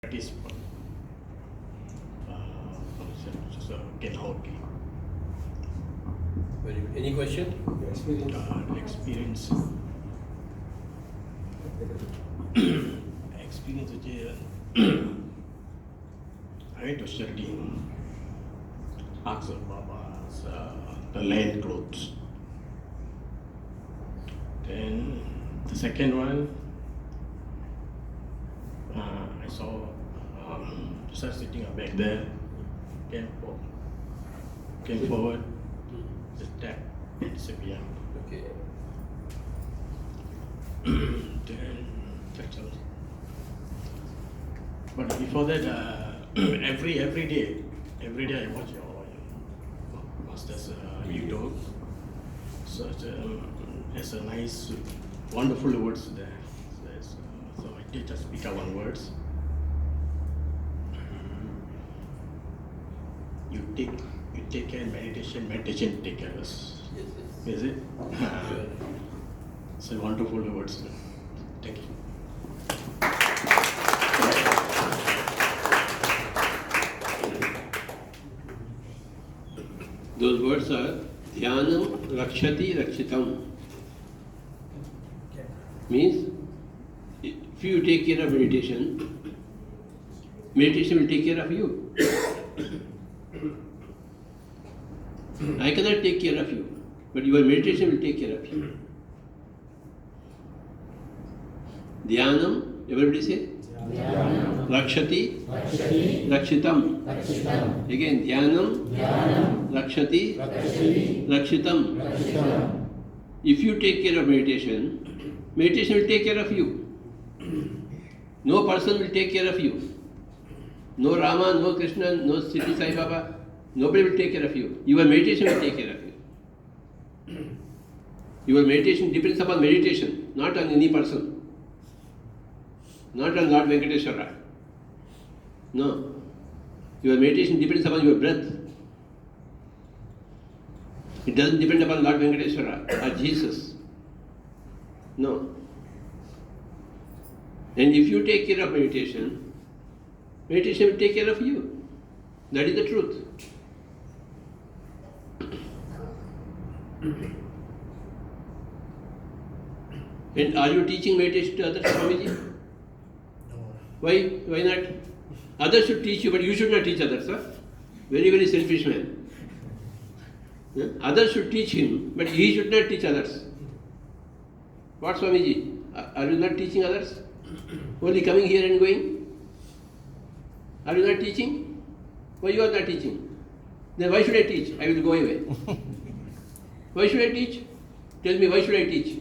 practice get hockey. Very good. Any question? Experience. Experience I went to study Axel Baba's the land clothes. Then the second one, I saw start sitting back there, came forward, just tap and disappear. Okay. Then that's all. But before that, every day I watch your master's YouTube. So there's a nice, wonderful words there. So I did just pick up one words. You take care meditation take care of us. Yes. Is it? Sure. It's a wonderful words. Thank you. Those words are Dhyanam Rakshati Rakshitam. Means, if you take care of meditation, meditation will take care of you. I cannot take care of you, but your meditation will take care of you. Dhyanam, everybody say? Dhyanam. Rakshati, Rakshati. Rakshitam. Rakshitam. Again, Dhyanam, Dhyanam. Rakshati, Rakshati. Rakshitam. Rakshitam. If you take care of meditation, meditation will take care of you. No person will take care of you. No Rama, no Krishna, no Sri Sai Baba, nobody will take care of you. Your meditation will take care of you. Your meditation depends upon meditation, not on any person. Not on Lord Venkateswara. No. Your meditation depends upon your breath. It doesn't depend upon Lord Venkateswara or Jesus. No. And if you take care of meditation, meditation will take care of you. That is the truth. And are you teaching meditation to others, Swamiji? No. Why? Why not? Others should teach you, but you should not teach others, huh? Very, very selfish man. Huh? Others should teach him, but he should not teach others. What, Swamiji? Are you not teaching others? Only coming here and going? Are you not teaching? Why you are not teaching? Then why should I teach? I will go away. Why should I teach? Tell me, why should I teach?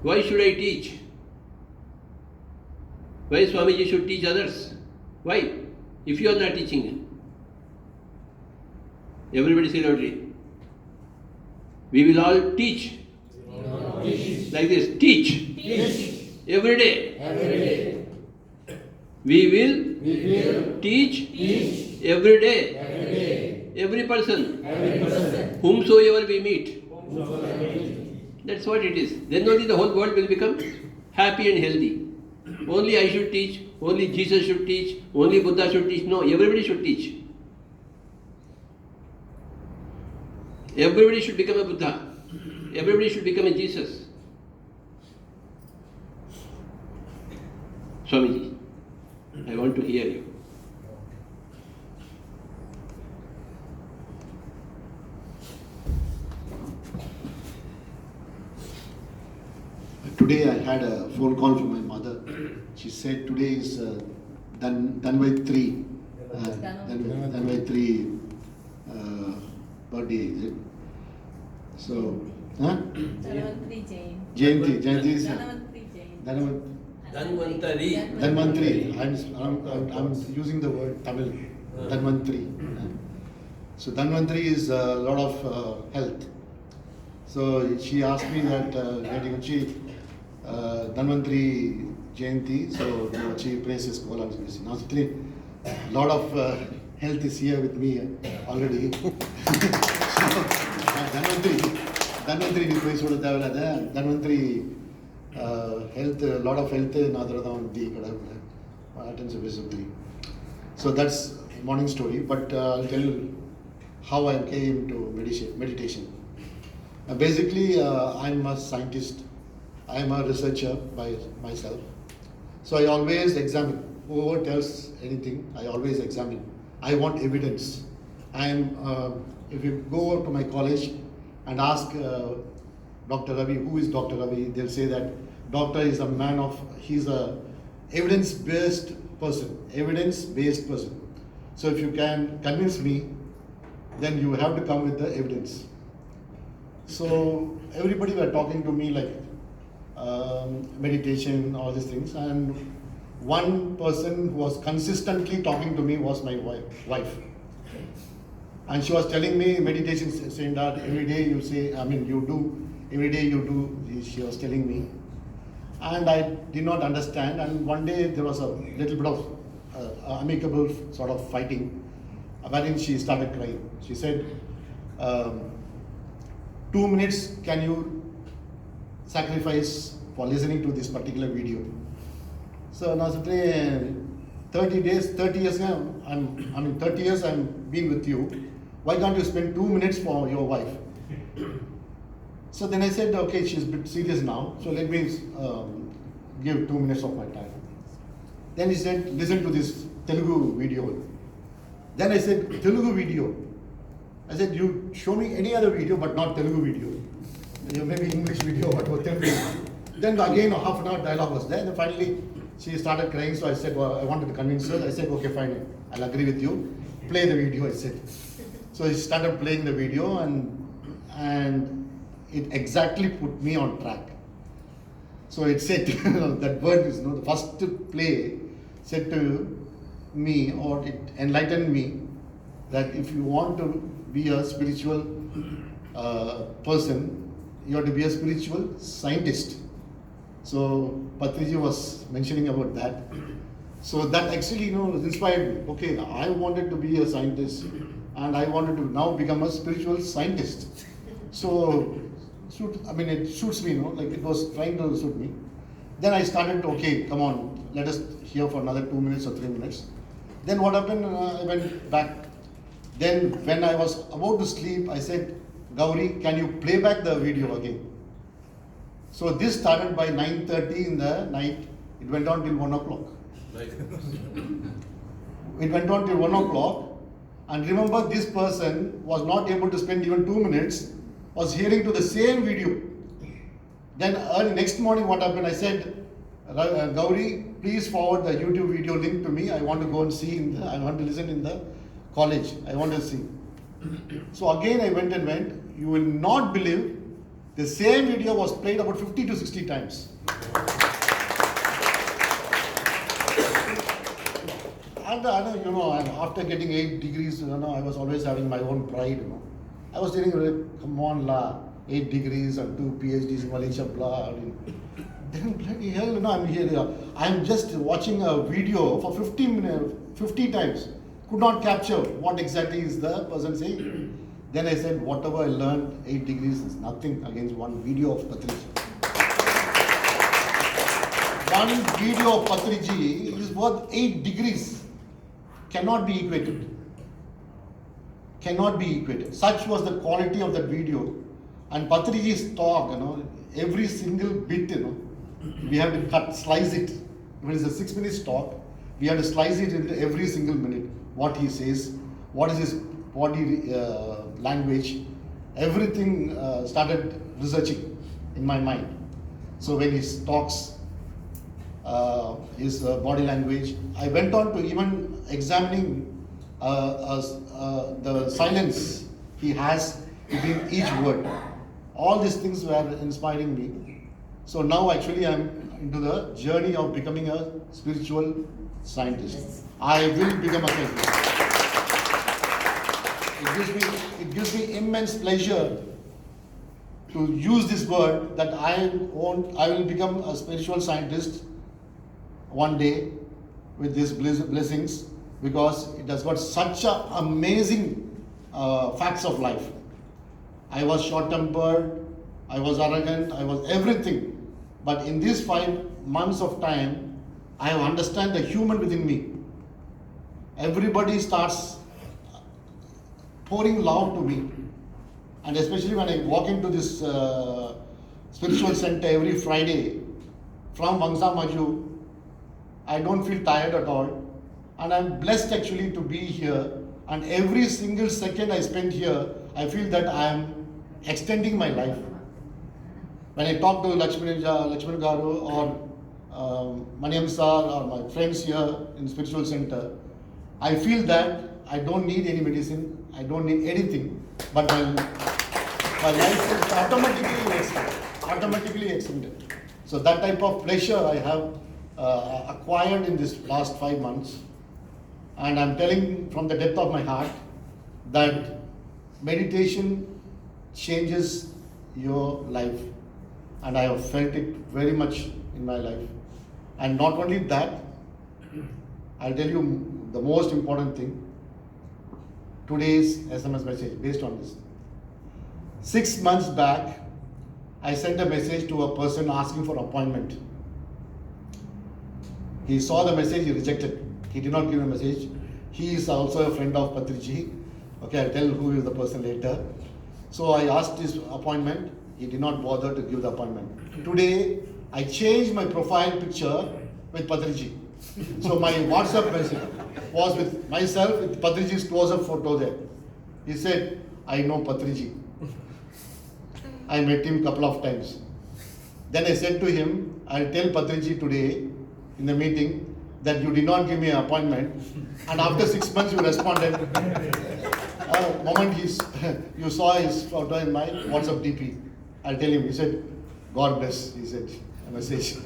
Why should I teach? Why Swamiji should teach others? Why? If you are not teaching. Everybody say loudly. We will all teach. Teach. Like this. Teach. Teach. Every day. Every day. We will We will teach teach. every day. Every day. Every person. Every person. Whomsoever we meet. Whomsoever. That's what it is. Then only the whole world will become happy and healthy. Only I should teach, only Jesus should teach, only Buddha should teach. No, everybody should teach. Everybody should become a Buddha. Everybody should become a Jesus. Swamiji, I want to hear you. Today I had a phone call from my mother. She said today is Dhanvaitri birthday, is it? So, huh? Dhanvantri Jain. Jayanti is Dhanvantri Jain. Dhanvantari. Dhanvantri. I'm using the word Tamil. Dhanvantri. So Dhanvantri is a lot of health. So she asked me that Dhanvantri Jayanti, so she praises Kola. Now, a lot of health is here with me already. So, Dhanvantri, நீ போய் சொல்ல தேவையில்லாத Dhanvantri health, a lot of health nadradam di kadavula attends visibly. So that's morning story. But I'll tell you how I came to meditation. Basically, I'm a scientist. I'm a researcher by myself. So I always examine. Whoever tells anything, I always examine. I want evidence. If you go to my college and ask Dr. Ravi, who is Dr. Ravi, they'll say that doctor is a man of, he's a evidence-based person. So if you can convince me, then you have to come with the evidence. So everybody were talking to me like meditation, all these things, and one person who was consistently talking to me was my wife. And she was telling me meditation, saying that every day you say, every day you do, she was telling me. And I did not understand, and one day there was a little bit of amicable sort of fighting, wherein she started crying. She said, 2 minutes can you sacrifice for listening to this particular video? So now 30 years I'm being with you. Why can't you spend 2 minutes for your wife? So then I said, okay, she's a bit serious now, so let me give 2 minutes of my time. Then he said, listen to this Telugu video. Then I said, Telugu video? I said, you show me any other video but not Telugu video. Maybe English video or Telugu. Then again half an hour dialogue was there. Then finally she started crying, so I said, well, I wanted to convince her. I said, okay, fine, I'll agree with you. Play the video, I said. So he started playing the video, and it exactly put me on track. So it said, that word is the first play said to me, or it enlightened me, that if you want to be a spiritual person, you have to be a spiritual scientist. So Patriji was mentioning about that. So that actually, inspired me. Okay, I wanted to be a scientist, and I wanted to now become a spiritual scientist. So, it suits me, like it was trying to suit me. Then I started, okay, come on, let us hear for another 2 minutes or 3 minutes. Then what happened, I went back. Then when I was about to sleep, I said, Gauri, can you play back the video again? So this started by 9:30 in the night. It went on till 1 o'clock. It went on till 1 o'clock. And remember, this person was not able to spend even 2 minutes, was hearing to the same video. Then early next morning, what happened? I said, Gauri, please forward the YouTube video link to me. I want to go and see, I want to listen in the college. I want to see. So again, I went. You will not believe, the same video was played about 50 to 60 times. And after getting 8 degrees, I was always having my own pride, I was telling her, come on, 8 degrees and 2 PhDs in Malaysia, blah. Then bloody hell, I'm here. I'm just watching a video for 50 times. Could not capture what exactly is the person saying. Then I said, whatever I learned, 8 degrees is nothing against one video of Patriji. One video of Patriji is worth 8 degrees. Cannot be equated. Cannot be equated. Such was the quality of that video. And Patriji's talk, every single bit, we have to slice it. If it is a 6 minutes talk, we have to slice it into every single minute. What he says, what is his body language, everything started researching in my mind. So when he talks, his body language, I went on to even examining the silence he has between each word. All these things were inspiring me. So now actually I'm into the journey of becoming a spiritual scientist. I will become a scientist. It gives me immense pleasure to use this word, that I will become a spiritual scientist one day with these blessings, because it has got such amazing facts of life. I was short-tempered, I was arrogant, I was everything. But in these 5 months of time, I have understand the human within me. Everybody starts pouring love to me. And especially when I walk into this spiritual center every Friday from Wangsa Maju, I don't feel tired at all. And I'm blessed actually to be here. And every single second I spend here, I feel that I am extending my life. When I talk to Lakshman Garu or Maniam Sir or my friends here in spiritual center, I feel that I don't need any medicine, I don't need anything, but my life is automatically extended. So that type of pleasure I have acquired in this last 5 months. And I'm telling from the depth of my heart that meditation changes your life. And I have felt it very much in my life. And not only that, I'll tell you the most important thing. Today's SMS message based on this. 6 months back, I sent a message to a person asking for appointment. He saw the message, he rejected. He did not give a message. He is also a friend of Patriji. Okay, I'll tell who is the person later. So I asked his appointment. He did not bother to give the appointment. Today, I changed my profile picture with Patriji. So my WhatsApp message was with myself with Patriji's close-up photo there. He said, I know Patriji. I met him couple of times. Then I said to him, I'll tell Patriji today in the meeting that you did not give me an appointment, and after 6 months you responded. Moment you saw his photo in my WhatsApp DP. I'll tell him. He said, God bless. He said a message.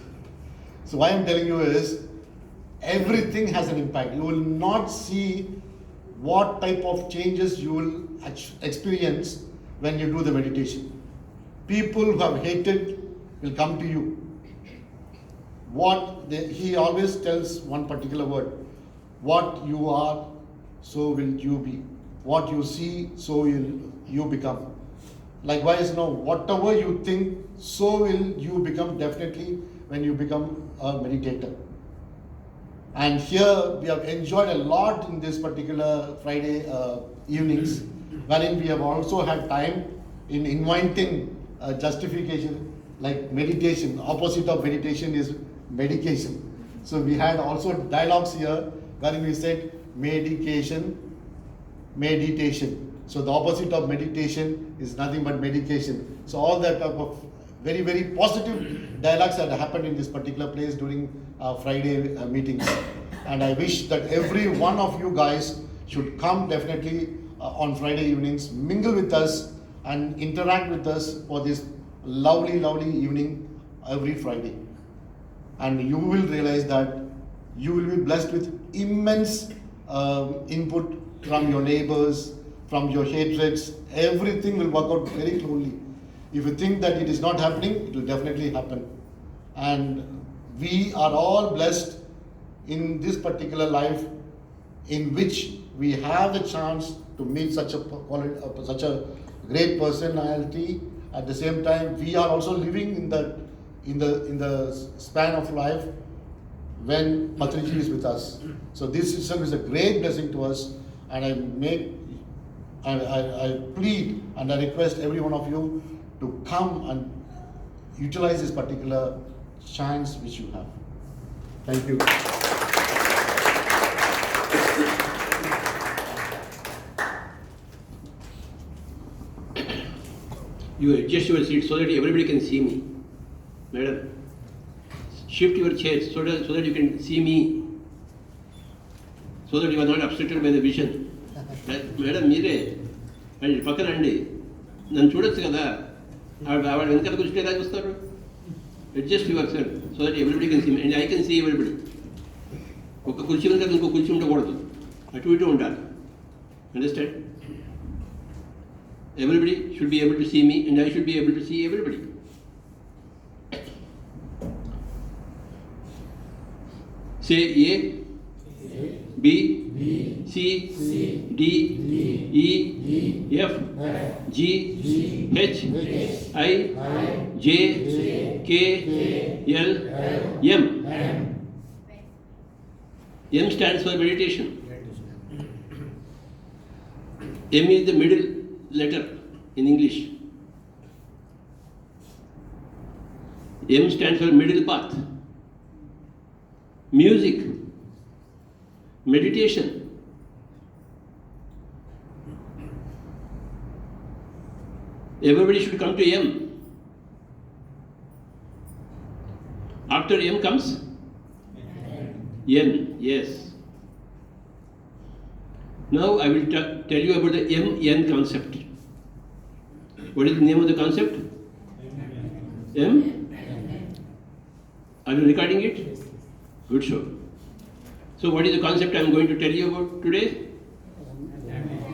So why I'm telling you is everything has an impact. You will not see what type of changes you will experience when you do the meditation. People who have hated will come to you. He always tells one particular word. What you are, so will you be. What you see, so will you become. Likewise, now, whatever you think, so will you become definitely when you become a meditator. And here we have enjoyed a lot in this particular Friday evenings, wherein we have also had time in inviting justification, like meditation. Opposite of meditation is medication. So we had also dialogues here wherein we said medication. So the opposite of meditation is nothing but medication. So all that type of very, very positive dialogues that happened in this particular place during Friday meetings. And I wish that every one of you guys should come definitely on Friday evenings, mingle with us and interact with us for this lovely, lovely evening every Friday. And you will realize that you will be blessed with immense input from your neighbors, from your hatreds. Everything will work out very clearly. If you think that it is not happening, it will definitely happen. And we are all blessed in this particular life in which we have the chance to meet such a great personality. At the same time, we are also living in the span of life when Patriji is with us. So this itself is a great blessing to us, and I plead and I request every one of you to come and utilize this particular chance which you have. Thank you. You adjust your seat so that everybody can see me. Madam, shift your chair so that you can see me. So that you are not obstructed by the vision. Madam, మీరే పక్కన అండి నన్ను చూడొచ్చు కదా ఆవిడ వెనకాల కూర్చుంటే ఎలా చూస్తారు adjust yourself so that everybody can see and I can see everybody ఒక కుర్చీ వెనకాల ఇంకో కుర్చీ ఉండకూడదు అటు ఇటు ఉండాలి understand everybody should be able to see me and I should be able to see everybody. Say A. B, B, C, C, D, D, E, F, F, G, G, H, H, I, I, J, K, L, L, M. M. M stands for meditation. M is the middle letter in English. M stands for middle path. Music, meditation. Everybody should come to M. After M comes N, yes. Now I will tell you about the MN concept. What is the name of the concept? M? Are you recording it? Good show. So what is the concept I am going to tell you about today?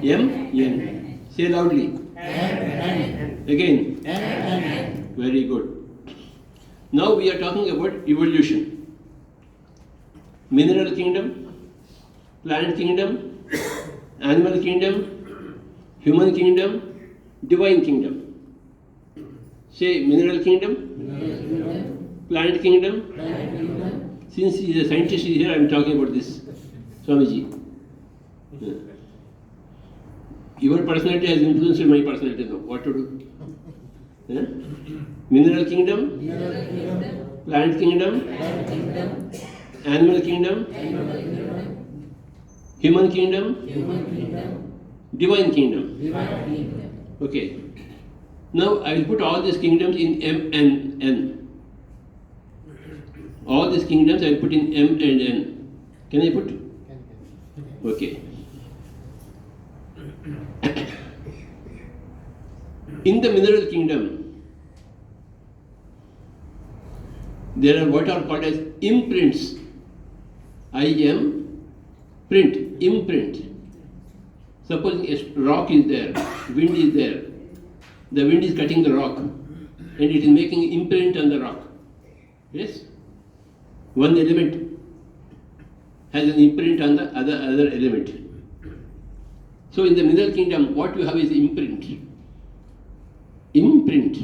MN. Say loudly. Again. Very good. Now we are talking about evolution. Mineral kingdom, plant kingdom, animal kingdom, human kingdom, divine kingdom. Say mineral kingdom, plant kingdom. Since he is a scientist here, I am talking about this. Swamiji. Your personality has influenced my personality now. What to do? Mineral kingdom, plant kingdom, animal kingdom, human kingdom, divine kingdom. Okay. Now I will put all these kingdoms in M and N. All these kingdoms I will put in M and N. Can I put? Okay. In the mineral kingdom, there are what are called as imprints. I-M, print, imprint. Suppose a rock is there, wind is there. The wind is cutting the rock and it is making imprint on the rock. Yes? One element has an imprint on the other element. So in the mineral kingdom, what you have is imprint. Imprint.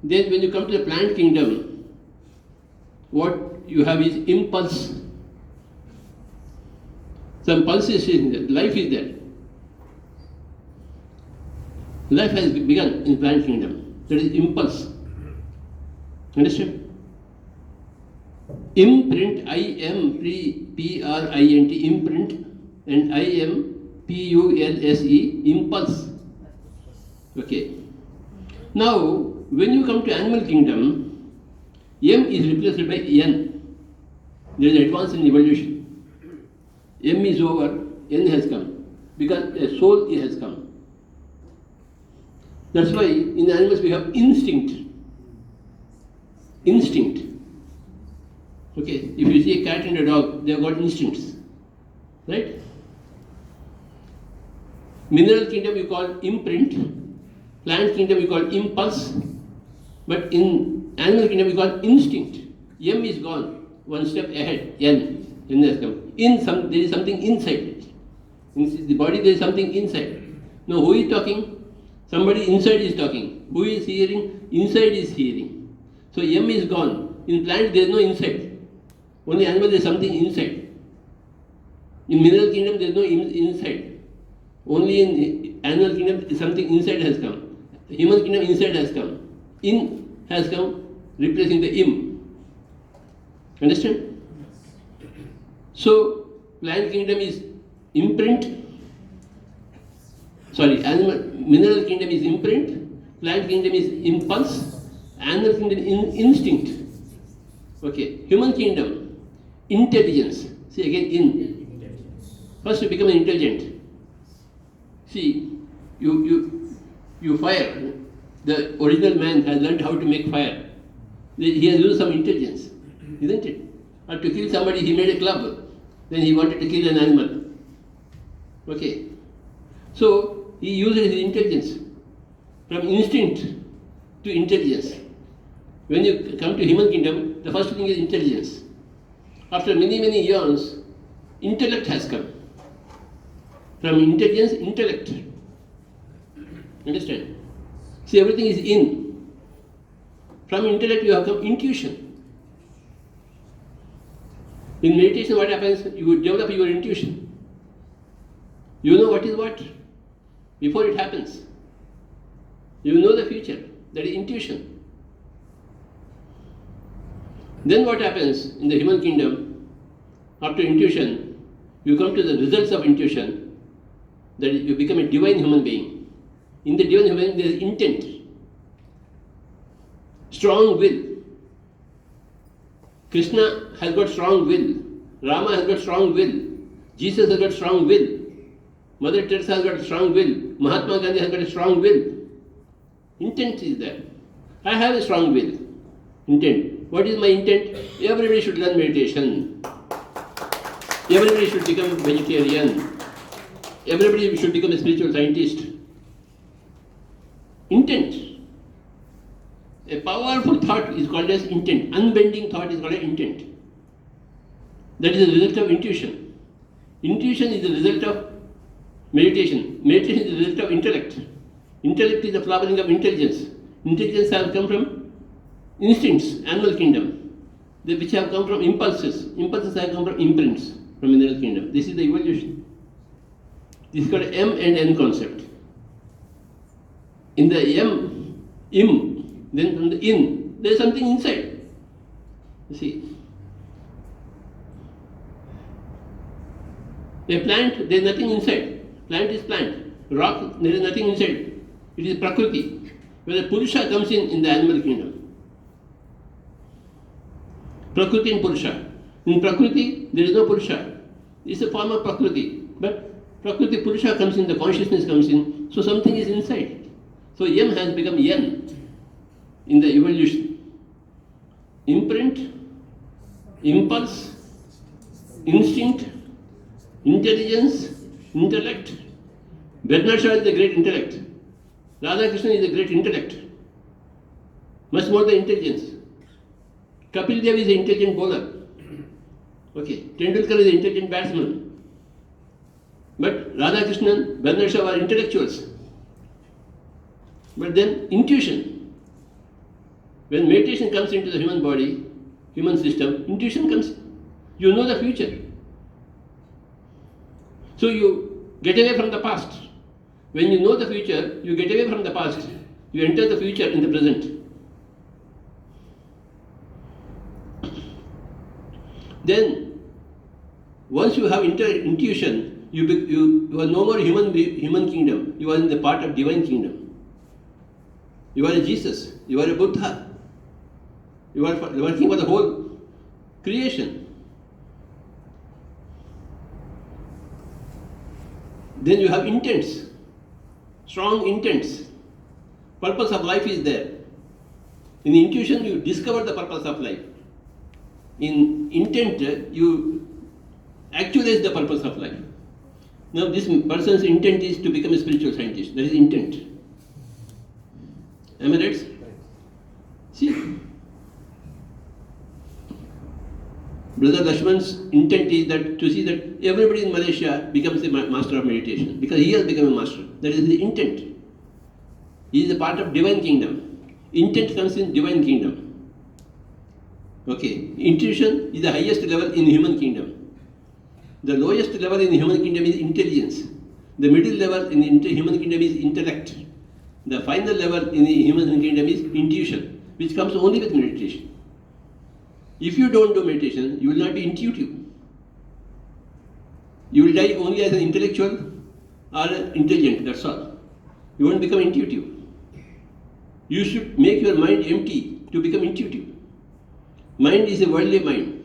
Then when you come to the plant kingdom, what you have is impulse. Some pulse is there, life is there. Life has begun in plant kingdom. That is impulse. Understand? Imprint, I-M-P-R-I-N-T, imprint, and I-M-P-U-L-S-E, impulse. Okay. Now, when you come to animal kingdom, M is replaced by N. There is advance in evolution. M is over, N has come, because a soul has come. That's why in the animals we have instinct. Instinct. Okay, if you see a cat and a dog, they have got instincts. Right? Mineral kingdom you call imprint, plant kingdom you call impulse, but in animal kingdom you call instinct. M is gone, one step ahead, N has come. There is something inside. In the body there is something inside. Now who is talking? Somebody inside is talking. Who is hearing? Inside is hearing. So M is gone. In plant there is no inside. Only animal there is something inside. In mineral kingdom there is no inside. Only in animal kingdom something inside has come. Human kingdom inside has come. In has come replacing the im. Understand? So plant kingdom is imprint. Mineral kingdom is imprint, plant kingdom is impulse, animal kingdom instinct. Okay, human kingdom, intelligence. See again, in. First you become intelligent. See, you fire. The original man has learned how to make fire. He has used some intelligence, isn't it? Or to kill somebody, he made a club. Then he wanted to kill an animal. Okay. So, he uses his intelligence from instinct to intelligence. When you come to human kingdom, the first thing is intelligence. After many, many years, intellect has come. From intelligence, intellect. Understand? See, everything is in. From intellect, you have come intuition. In meditation, what happens? You develop your intuition. You know what is what before it happens. You know the future. That is intuition. Then what happens in the human kingdom? After intuition, you come to the results of intuition. That is, you become a divine human being. In the divine human being, there is intent, strong will. Krishna has got strong will. Rama has got strong will. Jesus has got strong will. Mother Teresa has got strong will. Mahatma Gandhi has got a strong will. Intent is there. I have a strong will. Intent. What is my intent? Everybody should learn meditation. Everybody should become vegetarian. Everybody should become a spiritual scientist. Intent. A powerful thought is called as intent. Unbending thought is called as intent. That is the result of intuition. Intuition is the result of meditation. Meditation is the result of intellect. Intellect is the flowering of intelligence. Intelligence has come from instincts, animal kingdom, which have come from impulses. Impulses have come from imprints from mineral kingdom. This is the evolution. This is called M and N concept. In the M, then from the in, there is something inside. You see. A plant, there is nothing inside. Plant is plant. Rock, there is nothing inside. It is Prakriti. Where the Purusha comes in the animal kingdom. Prakriti and Purusha. In Prakriti, there is no Purusha. It's a form of Prakriti. But Prakriti Purusha comes in, the consciousness comes in, so something is inside. So Yam has become Yan in the evolution. Imprint, impulse, instinct, intelligence, intellect. Bernard Shaw is the great intellect. Radha Krishna is the great intellect. Much more the intelligence. Kapil Dev is an intelligent bowler. Okay, Tendulkar is an intelligent batsman. But Radha Krishnan, Bernard Shaw are intellectuals. But then intuition. When meditation comes into the human body, human system, intuition comes. You know the future. So you get away from the past. When you know the future, you get away from the past. You enter the future in the present. Then, once you have intuition, you are no more human kingdom. You are in the part of divine kingdom. You are a Jesus. You are a Buddha. You are working for the whole creation. Then you have intents, strong intents. Purpose of life is there. In intuition, you discover the purpose of life. In intent, you actualize the purpose of life. Now, this person's intent is to become a spiritual scientist. That is intent. Am I right? See, Brother Lakshman's intent is that to see that everybody in Malaysia becomes a master of meditation because he has become a master. That is the intent. He is a part of divine kingdom. Intent comes in divine kingdom. Okay, intuition is the highest level in human kingdom. The lowest level in human kingdom is intelligence. The middle level in human kingdom is intellect. The final level in the human kingdom is intuition, which comes only with meditation. If you don't do meditation, you will not be intuitive. You will die only as an intellectual or intelligent, that's all. You won't become intuitive. You should make your mind empty to become intuitive. Mind is a worldly mind.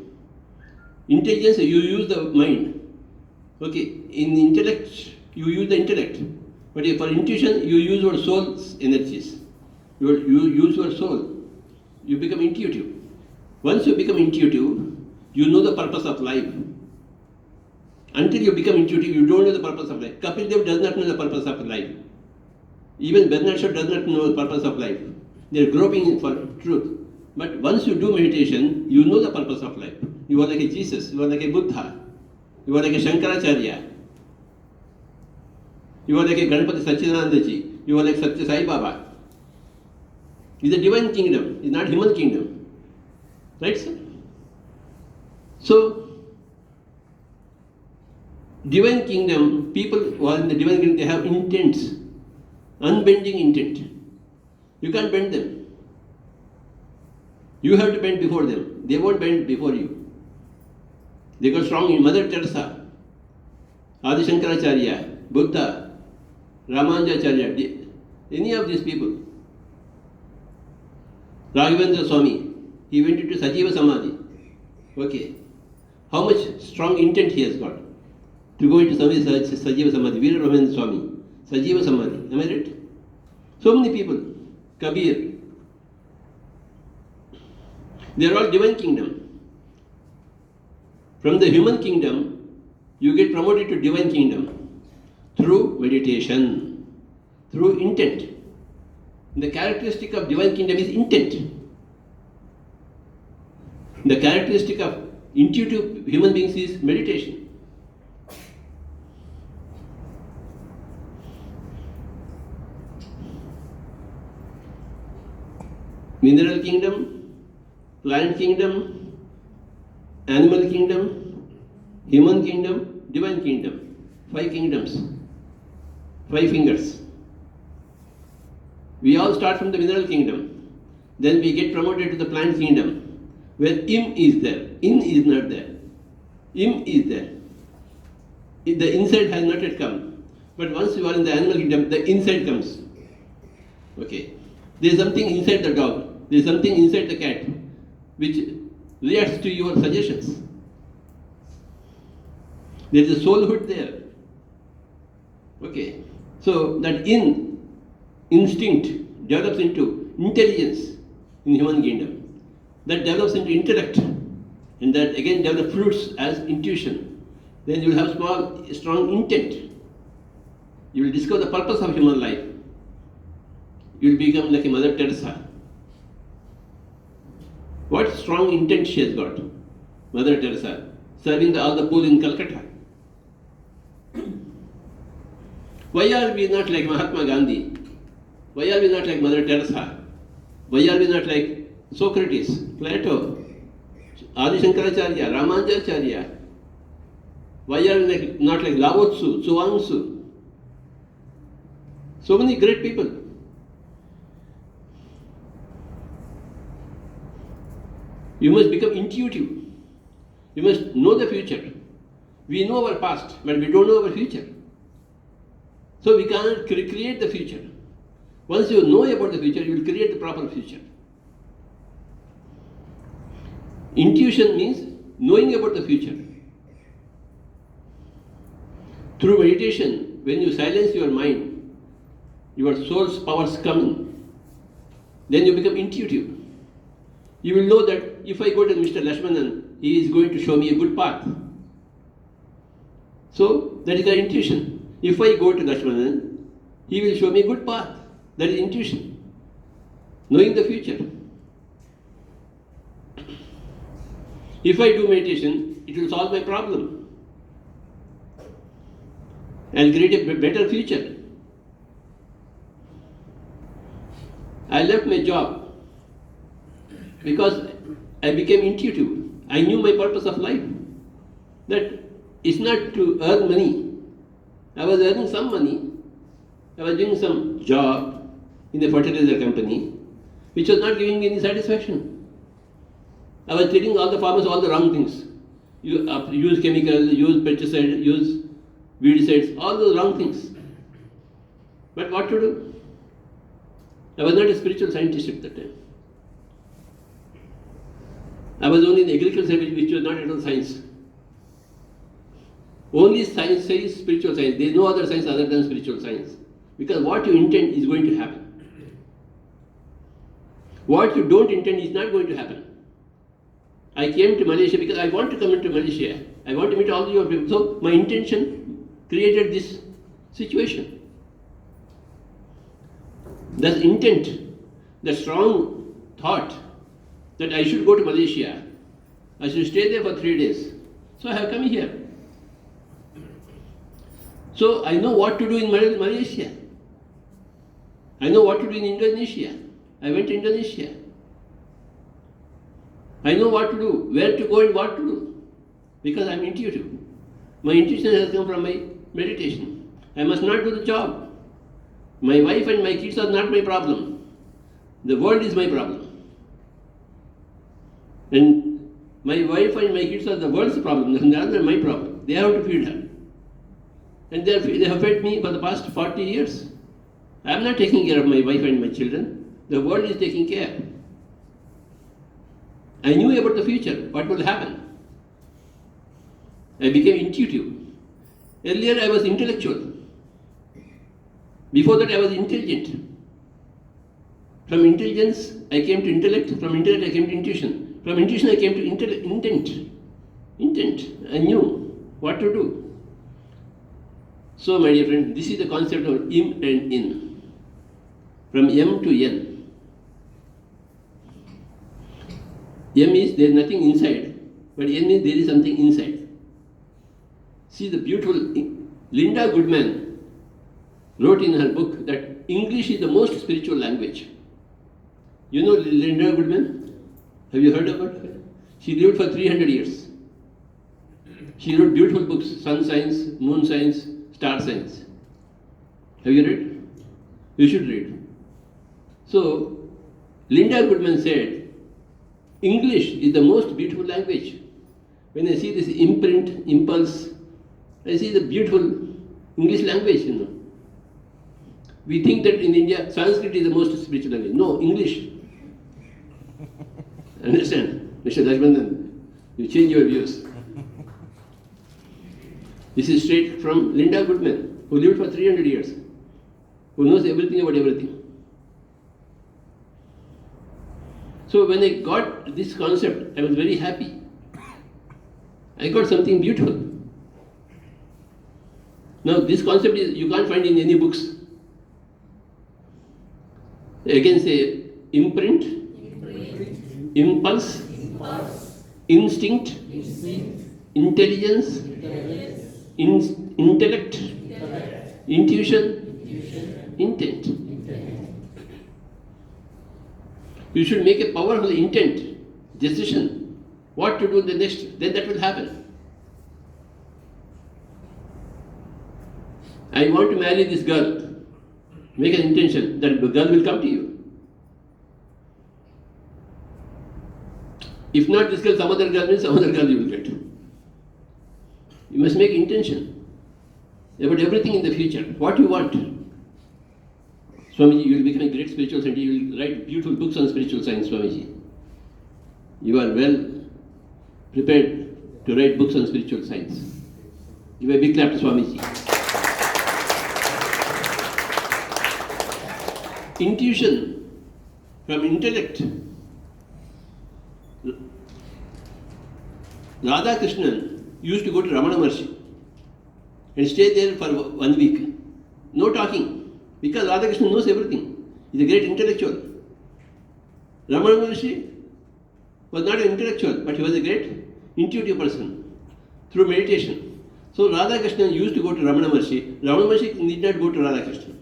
Intelligence, you use the mind. Okay, in intellect, you use the intellect. But for intuition, you use your soul's energies. You use your soul. You become intuitive. Once you become intuitive, you know the purpose of life. Until you become intuitive, you don't know the purpose of life. Kapil Dev does not know the purpose of life. Even Bernard Shaw does not know the purpose of life. They are groping for truth. But once you do meditation, you know the purpose of life. You are like a Jesus, you are like a Buddha. You are like a Shankaracharya. You are like a Ganpati Satchidanandaji. You are like Satya Sai Baba. It's a divine kingdom, it's not human kingdom. Right, sir? So, divine kingdom, people who are in the divine kingdom, they have intents, unbending intent. You can't bend them. You have to bend before them. They won't bend before you. They got strong in Mother Teresa, Adi Shankaracharya, Buddha, Ramanujacharya, any of these people. Raghavendra Swami, he went into Sajiva Samadhi. Okay. How much strong intent he has got to go into Sajiva Samadhi. Veera Raghuvendra Swami, Sajiva Samadhi. Am I right? So many people. Kabir. They are all divine kingdom. From the human kingdom, you get promoted to divine kingdom through meditation, through intent. The characteristic of divine kingdom is intent. The characteristic of intuitive human beings is meditation. Mineral kingdom, plant kingdom, animal kingdom, human kingdom, divine kingdom. 5 kingdoms, 5 fingers. We all start from the mineral kingdom. Then we get promoted to the plant kingdom, where Im is there. In is not there. Im is there. The inside has not yet come. But once you are in the animal kingdom, the inside comes. Okay. There is something inside the dog. There is something inside the cat which reacts to your suggestions. There is a soulhood there. Okay. So that instinct develops into intelligence in human kingdom. That develops into intellect. And that again develops fruits as intuition. Then you will have strong intent. You will discover the purpose of human life. You will become like a Mother Teresa. What strong intent she has got, Mother Teresa, serving all the poor in Calcutta. Why are we not like Mahatma Gandhi? Why are we not like Mother Teresa? Why are we not like Socrates, Plato, Adi Shankaracharya, Ramanujacharya? Why are we not like Lao Tzu, Chuang Tzu? So many great people. You must become intuitive. You must know the future. We know our past, but we don't know our future. So we cannot create the future. Once you know about the future, you will create the proper future. Intuition means knowing about the future. Through meditation, when you silence your mind, your soul's powers come in. Then you become intuitive. You will know that if I go to Mr. Lakshmanan, he is going to show me a good path. So that is the intuition. If I go to Lakshmanan, he will show me a good path. That is intuition. Knowing the future. If I do meditation, it will solve my problem. I'll create a better future. I left my job because I became intuitive. I knew my purpose of life. That it's not to earn money. I was earning some money. I was doing some job in a fertilizer company which was not giving me any satisfaction. I was telling all the farmers all the wrong things. Use chemical, use pesticide, use weedicides, all those wrong things. But what to do? I was not a spiritual scientist at that time. I was only in agriculture, which was not at all science. Only science says spiritual science. There is no other science other than spiritual science. Because what you intend is going to happen. What you don't intend is not going to happen. I came to Malaysia because I want to come into Malaysia. I want to meet all your people. So my intention created this situation. The intent, the strong thought that I should go to Malaysia. I should stay there for 3 days. So I have come here. So I know what to do in Malaysia. I know what to do in Indonesia. I went to Indonesia. I know what to do, where to go and what to do. Because I'm intuitive. My intuition has come from my meditation. I must not do the job. My wife and my kids are not my problem. The world is my problem. And my wife and my kids are the world's problem, they are not my problem. They have to feed her. And they have fed me for the past 40 years. I am not taking care of my wife and my children. The world is taking care. I knew about the future, what will happen. I became intuitive. Earlier I was intellectual. Before that I was intelligent. From intelligence I came to intellect, from intellect I came to intuition. From intuition I came to intent. Intent. I knew what to do. So my dear friend, this is the concept of im and in. From M to N. M is there is nothing inside, but N is there is something inside. See the beautiful Linda Goodman wrote in her book that English is the most spiritual language. You know Linda Goodman? Have you heard about her? She lived for 300 years. She wrote beautiful books, sun science, moon science, star science. Have you read? You should read. So, Linda Goodman said, English is the most beautiful language. When I see this imprint, impulse, I see the beautiful English language, you know. We think that in India, Sanskrit is the most spiritual language. No, English. Understand? Mr. Rajbandan, you change your views. This is straight from Linda Goodman, who lived for 300 years, who knows everything about everything. So when I got this concept, I was very happy. I got something beautiful. Now this concept is you can't find in any books. Again say imprint, impulse, instinct, intelligence, intellect, intuition, intent. You should make a powerful intent, decision, what to do the next, then that will happen. I want to marry this girl. Make an intention that the girl will come to you. If not this girl, some other girl means some other girl you will get. You must make intention about everything in the future, what you want. Swamiji, you will become a great spiritual scientist, you will write beautiful books on spiritual science, Swamiji. You are well prepared to write books on spiritual science. Give a big clap to Swamiji. Intuition from intellect. Radha Krishnan used to go to Ramana Maharshi and stay there for 1 week. No talking. Because Radha Krishnan knows everything. He's a great intellectual. Ramana Maharshi was not an intellectual, but he was a great intuitive person through meditation. So Radha Krishnan used to go to Ramana Maharshi. Ramana Maharshi did not go to Radha Krishnan.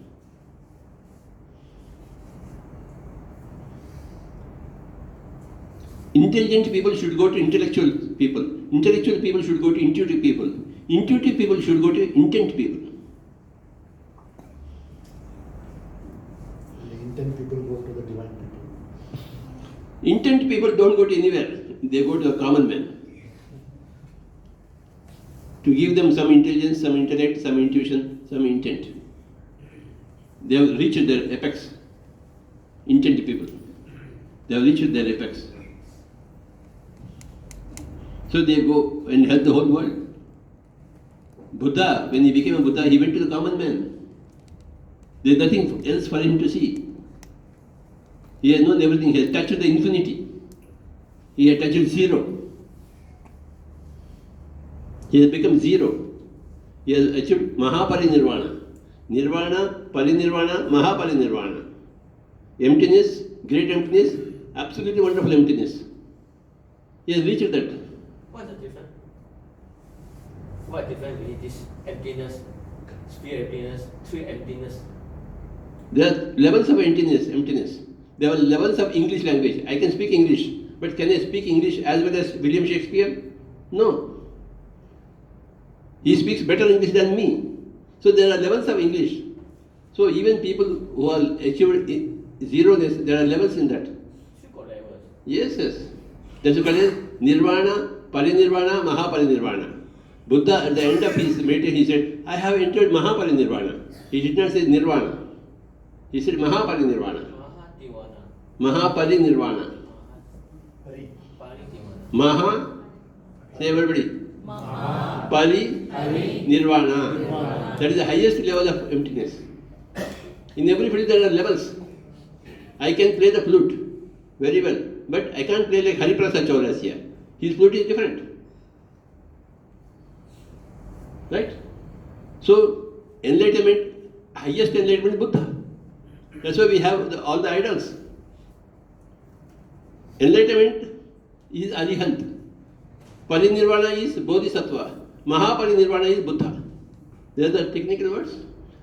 Intelligent people should go to intellectual people. Intellectual people should go to intuitive people. Intuitive people should go to intent people. The intent people go to the divine people. Intent people don't go to anywhere. They go to the common man. To give them some intelligence, some intellect, some intuition, some intent. They have reached their apex. Intent people. They have reached their apex. So they go and help the whole world. Buddha, when he became a Buddha, he went to the common man. There is nothing else for him to see. He has known everything. He has touched the infinity. He has touched zero. He has become zero. He has achieved Mahaparinirvana. Nirvana, Parinirvana, Mahaparinirvana. Emptiness, great emptiness, absolutely wonderful emptiness. He has reached that. What's the difference? What difference between this emptiness Sphere emptiness, sphere emptiness. There are levels of emptiness. There are levels of English language. I can speak English, but can I speak English as well as William Shakespeare? No. He speaks better English than me. So there are levels of English. So even people who are achieved zeroness, there are levels in that. Should go levels. Yes, yes. That's called Nirvana, Parinirvana, Mahaparinirvana. Buddha at the end of his meditation, he said, I have entered Mahaparinirvana. He did not say Nirvana. He said Mahaparinirvana. Mahativana. Mahaparinirvana. Paritivana. Maha, say everybody. Maha. Pari, Nirvana. Nirvana. That is the highest level of emptiness. In everybody there are levels. I can play the flute very well, but I can't play like Hariprasad Chaurasya. His flute is different. Right? So, enlightenment, highest enlightenment is Buddha. That's why we have all the idols. Enlightenment is Arihant. Parinirvana is Bodhisattva. Mahaparinirvana is Buddha. They are the technical words.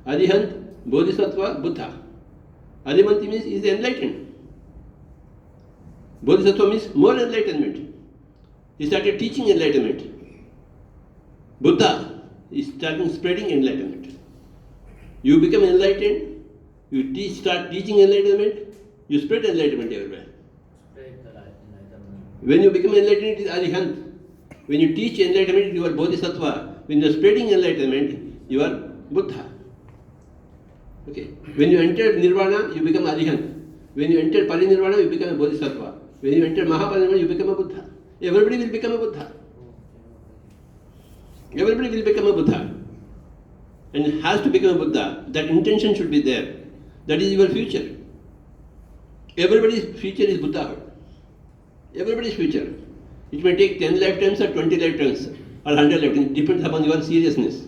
Arihant, Bodhisattva, Buddha. Arimanti means is enlightened. Bodhisattva means more enlightenment. He started teaching enlightenment. Buddha is starting spreading enlightenment. You become enlightened, you start teaching enlightenment, you spread enlightenment everywhere. Spread the enlightenment. When you become enlightened, it is Arihant. When you teach enlightenment, you are Bodhisattva. When you are spreading enlightenment, you are Buddha. Okay. When you enter Nirvana, you become Arihant. When you enter Parinirvana, you become a Bodhisattva. When you enter Mahaparinirvana, you become a Buddha. Everybody will become a Buddha. Everybody will become a Buddha. And has to become a Buddha. That intention should be there. That is your future. Everybody's future is Buddhahood. Everybody's future. It may take 10 lifetimes or 20 lifetimes or 100 lifetimes. It depends upon your seriousness.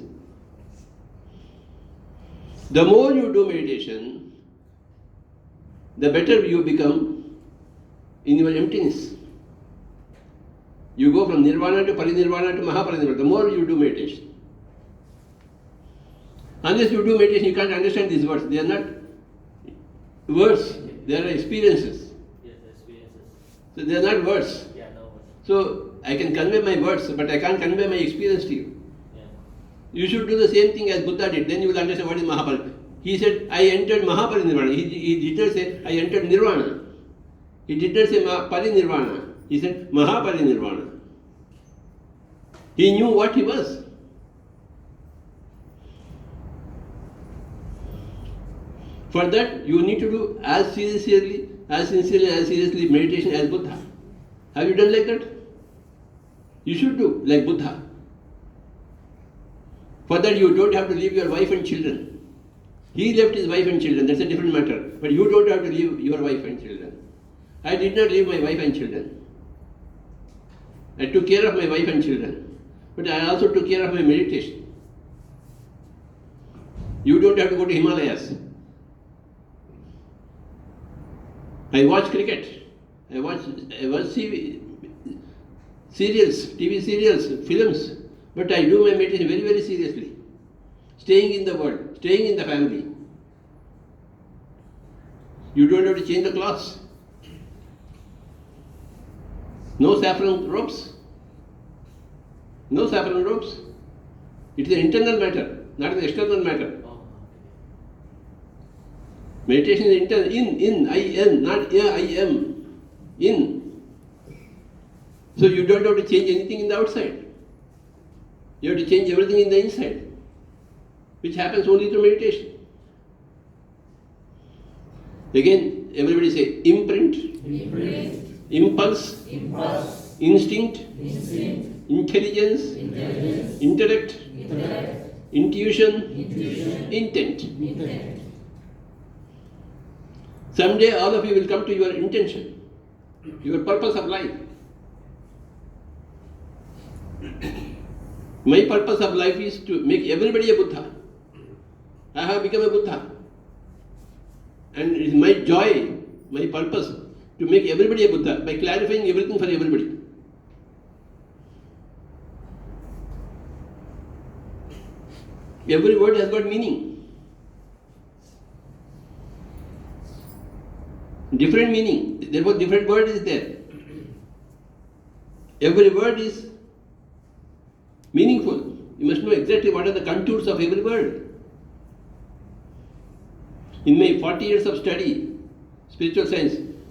The more you do meditation, the better you become in your emptiness. You go from Nirvana to Parinirvana to Mahaparinirvana. The more you do meditation. Unless you do meditation, you can't understand these words. They are not words. They are experiences. Yes, experiences. So they are not words. Yeah, no words. So I can convey my words, but I can't convey my experience to you. Yeah. You should do the same thing as Buddha did. Then you will understand what is Mahaparinirvana. He said, I entered Mahaparinirvana. He did not say, I entered Nirvana. He did not say Parinirvana. He said, Mahaparinirvana. He knew what he was. For that, you need to do as sincerely, as seriously meditation as Buddha. Have you done like that? You should do like Buddha. For that, you don't have to leave your wife and children. He left his wife and children, that's a different matter. But you don't have to leave your wife and children. I did not leave my wife and children. I took care of my wife and children. But I also took care of my meditation. You don't have to go to Himalayas. I watch cricket. I watch serials, TV serials, films. But I do my meditation very, very seriously. Staying in the world, staying in the family. You don't have to change the clothes. No saffron robes. No saffron robes. It is an internal matter, not an external matter. Oh, Meditation is internal. In, I-N, not I-am. In. So you don't have to change anything in the outside. You have to change everything in the inside, which happens only through meditation. Again, everybody say imprint, impulse, instinct, intelligence, intellect, intuition, intent. Someday all of you will come to your intention, your purpose of life. My purpose of life is to make everybody a Buddha. I have become a Buddha. And it is my joy, my purpose, to make everybody a Buddha by clarifying everything for everybody. Every word has got meaning. Different meaning. Therefore, different word is there. Every word is meaningful. You must know exactly what are the contours of every word. In my 40 years of study, spiritual science,